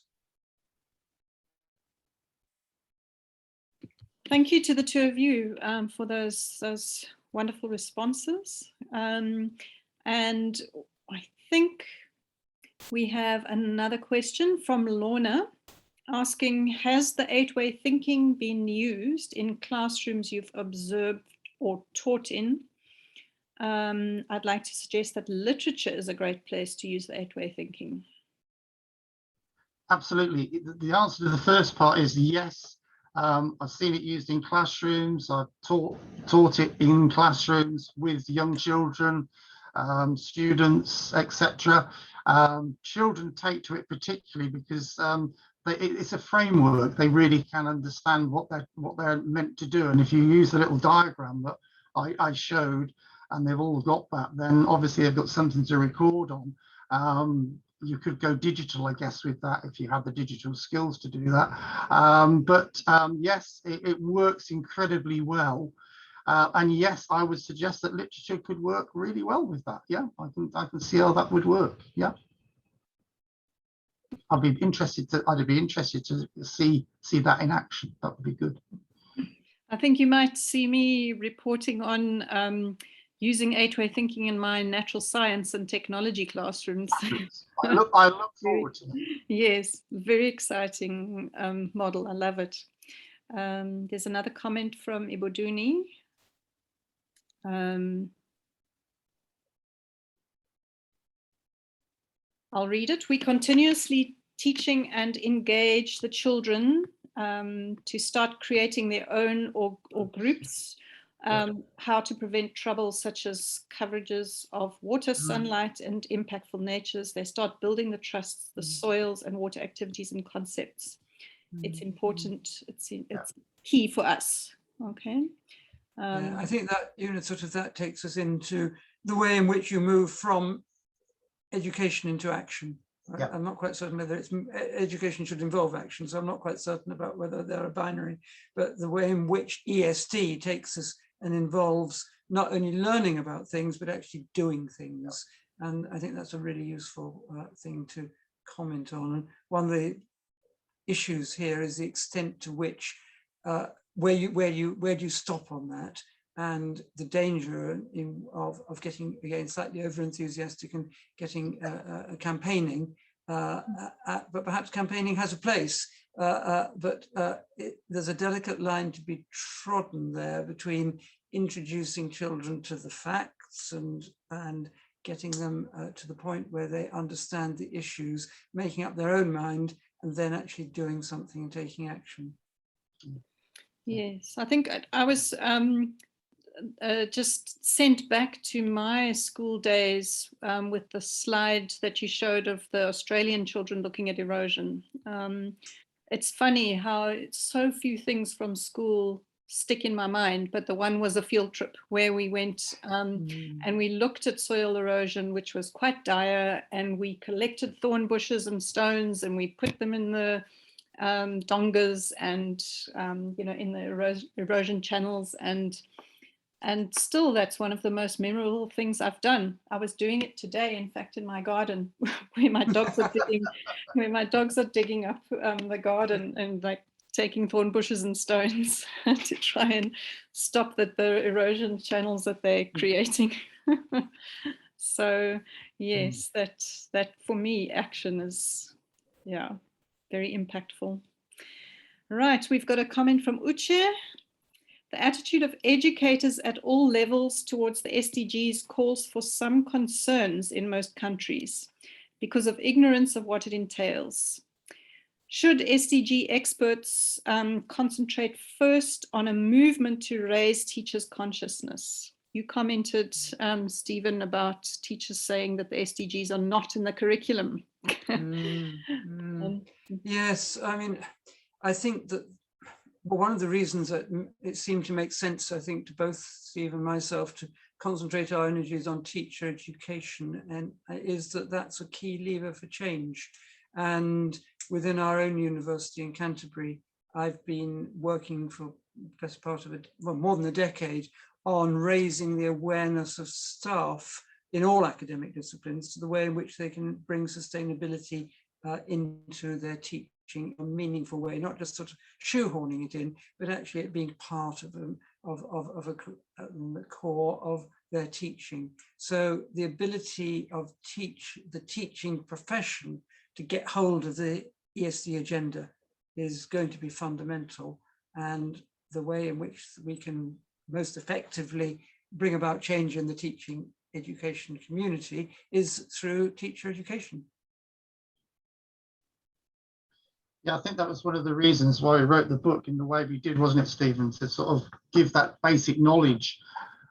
Thank you to the two of you for those wonderful responses. And I think we have another question from Lorna asking, has the 8-way thinking been used in classrooms you've observed or taught in? I'd like to suggest that literature is a great place to use the 8-way thinking. Absolutely. The answer to the first part is yes. I've seen it used in classrooms. I've taught it in classrooms with young children, students, etc. Children take to it particularly because it's a framework. They really can understand what they're meant to do. And if you use the little diagram that I showed, and they've all got that, then obviously they've got something to record on. You could go digital, I guess, with that if you have the digital skills to do that. Yes, it works incredibly well. And yes, I would suggest that literature could work really well with that. Yeah, I can see how that would work. Yeah. I'd be interested to see that in action. That would be good. I think you might see me reporting on using 8-way thinking in my natural science and technology classrooms. I look forward to it. Yes, very exciting model. I love it. There's another comment from Iboduni. I'll read it. We continuously teaching and engage the children to start creating their own or groups, how to prevent trouble such as coverages of water, sunlight, and impactful natures. They start building the trusts, the soils and water activities and concepts. It's important, it's key for us. Okay. Yeah, I think that that takes us into the way in which you move from education into action. Yeah. I'm not quite certain whether it's education should involve action, so I'm not quite certain about whether they're a binary, but the way in which ESD takes us and involves not only learning about things, but actually doing things. And I think that's a really useful thing to comment on. And one of the issues here is the extent to which where do you stop on that, and the danger of getting, again, slightly over enthusiastic and getting campaigning, but perhaps campaigning has a place, but there's a delicate line to be trodden there between introducing children to the facts and getting them to the point where they understand the issues, making up their own mind, and then actually doing something and taking action. Yes, I think I was just sent back to my school days with the slide that you showed of the Australian children looking at erosion. It's funny how so few things from school stick in my mind, but the one was a field trip where we went and we looked at soil erosion, which was quite dire, and we collected thorn bushes and stones and we put them in the dongas and in the erosion channels, and still that's one of the most memorable things I've done. I was doing it today, in fact, in my garden where my dogs are digging up the garden and like taking thorn bushes and stones to try and stop the erosion channels that they're creating. So yes, that for me, action is very impactful. Right, we've got a comment from Uche. The attitude of educators at all levels towards the SDGs calls for some concerns in most countries because of ignorance of what it entails. Should SDG experts concentrate first on a movement to raise teachers' consciousness? You commented, Stephen, about teachers saying that the SDGs are not in the curriculum. Yes, I mean, I think that one of the reasons that it seemed to make sense, I think, to both Steve and myself to concentrate our energies on teacher education and is that that's a key lever for change. And within our own university in Canterbury, I've been working for the best part of more than a decade on raising the awareness of staff in all academic disciplines to the way in which they can bring sustainability into their teaching in a meaningful way, not just sort of shoehorning it in, but actually it being part of them, of the core of their teaching. So the ability of the teaching profession to get hold of the ESD agenda is going to be fundamental, and the way in which we can most effectively bring about change in the teaching education community is through teacher education. Yeah, I think that was one of the reasons why we wrote the book in the way we did, wasn't it, Stephen? To sort of give that basic knowledge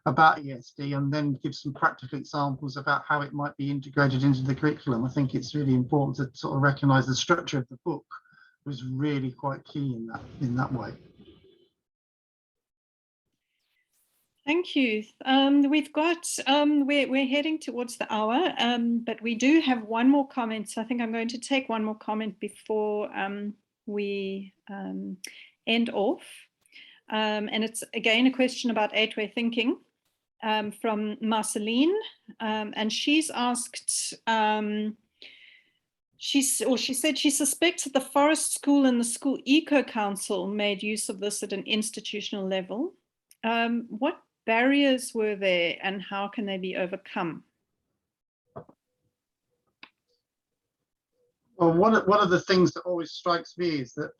about ESD and then give some practical examples about how it might be integrated into the curriculum. I think it's really important to sort of recognise the structure of the book was really quite key in that way. Thank you. We've got, we're heading towards the hour, but we do have one more comment. So I think I'm going to take one more comment before we end off. And it's again a question about eight-way thinking from Marceline. And she's asked, she said she suspects that the Forest School and the School Eco Council made use of this at an institutional level. What barriers were there and how can they be overcome? Well, one of the things that always strikes me is that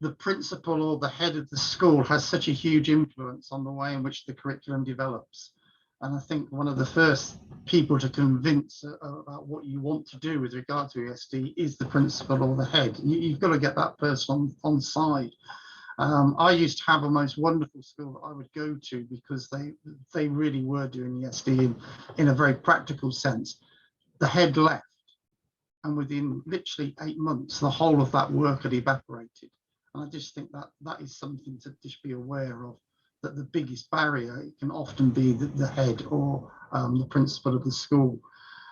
the principal or the head of the school has such a huge influence on the way in which the curriculum develops. And I think one of the first people to convince about what you want to do with regard to ESD is the principal or the head. You've got to get that person on side. I used to have a most wonderful school that I would go to because they really were doing ESD in a very practical sense. The head left, and within literally 8 months, the whole of that work had evaporated. And I just think that is something to just be aware of, that the biggest barrier can often be the head or the principal of the school.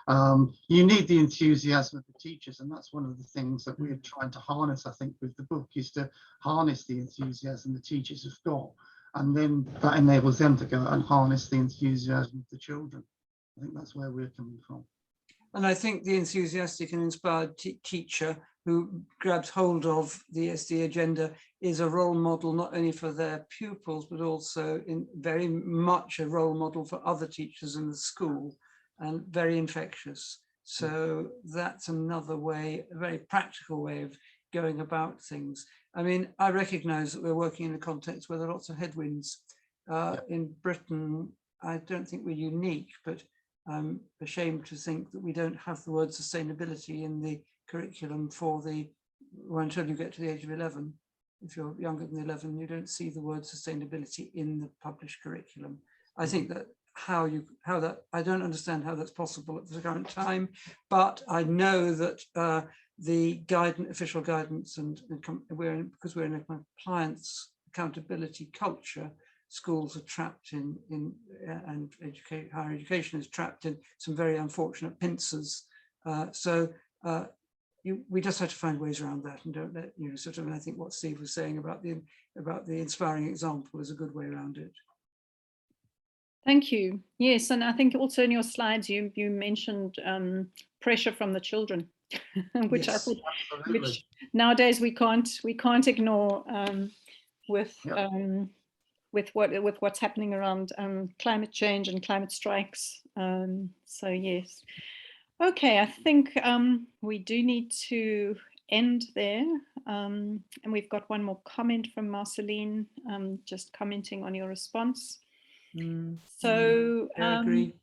You need the enthusiasm of the teachers, and that's one of the things that we're trying to harness, I think, with the book, is to harness the enthusiasm the teachers have got, and then that enables them to go and harness the enthusiasm of the children. I think that's where we're coming from. And I think the enthusiastic and inspired teacher who grabs hold of the SD agenda is a role model, not only for their pupils, but also in very much a role model for other teachers in the school, and very infectious. So that's another way, a very practical way of going about things. I mean, I recognize that we're working in a context where there are lots of headwinds. In Britain, I don't think we're unique, but I'm ashamed to think that we don't have the word sustainability in the curriculum for until you get to the age of 11. If you're younger than 11, you don't see the word sustainability in the published curriculum. I think that I don't understand how that's possible at the current time, but I know that the official guidance, and because we're in a compliance accountability culture, schools are trapped in and higher education is trapped in some very unfortunate pincers. We just have to find ways around that, and don't let, sort of, and I think what Steve was saying about the inspiring example is a good way around it. Thank you. Yes, and I think also in your slides you mentioned pressure from the children, which Yes, I thought, which nowadays we can't ignore with what's happening around climate change and climate strikes. So yes, okay. I think we do need to end there, and we've got one more comment from Marceline, just commenting on your response. So I agree.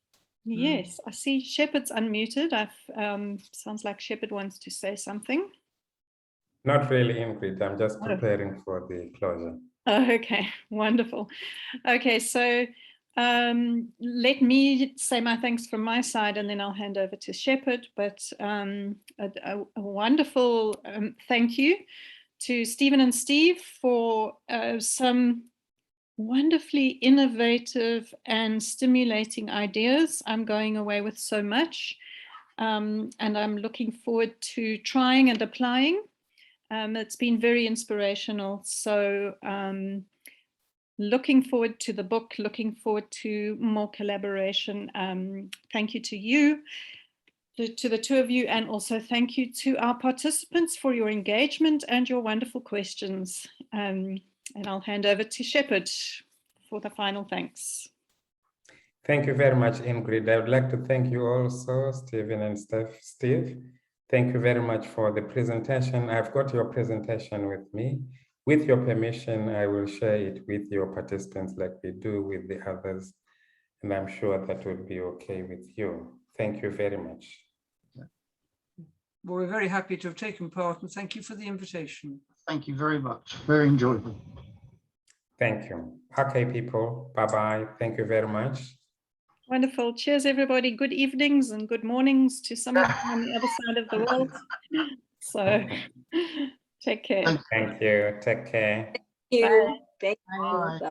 Yes, I see Shepard's unmuted. Sounds like Shepard wants to say something. Not really, Ingrid. I'm just preparing for the closure. Oh, okay, wonderful. Okay, so let me say my thanks from my side, and then I'll hand over to Shepard. But a wonderful thank you to Stephen and Steve for some wonderfully innovative and stimulating ideas. I'm going away with so much, and I'm looking forward to trying and applying. It's been very inspirational. So looking forward to the book, looking forward to more collaboration. Thank you to you, to the two of you, and also thank you to our participants for your engagement and your wonderful questions. And I'll hand over to Shepard for the final thanks. Thank you very much, Ingrid. I would like to thank you also, Stephen and Steve. Thank you very much for the presentation. I've got your presentation with me. With your permission, I will share it with your participants like we do with the others. And I'm sure that will be okay with you. Thank you very much. Well, we're very happy to have taken part, and thank you for the invitation. Thank you very much. Very enjoyable. Thank you. Okay, people. Bye-bye. Thank you very much. Wonderful. Cheers, everybody. Good evenings and good mornings to some of you on the other side of the world. So take care. Thank you. Take care. Thank you. Bye. Thank you. Bye.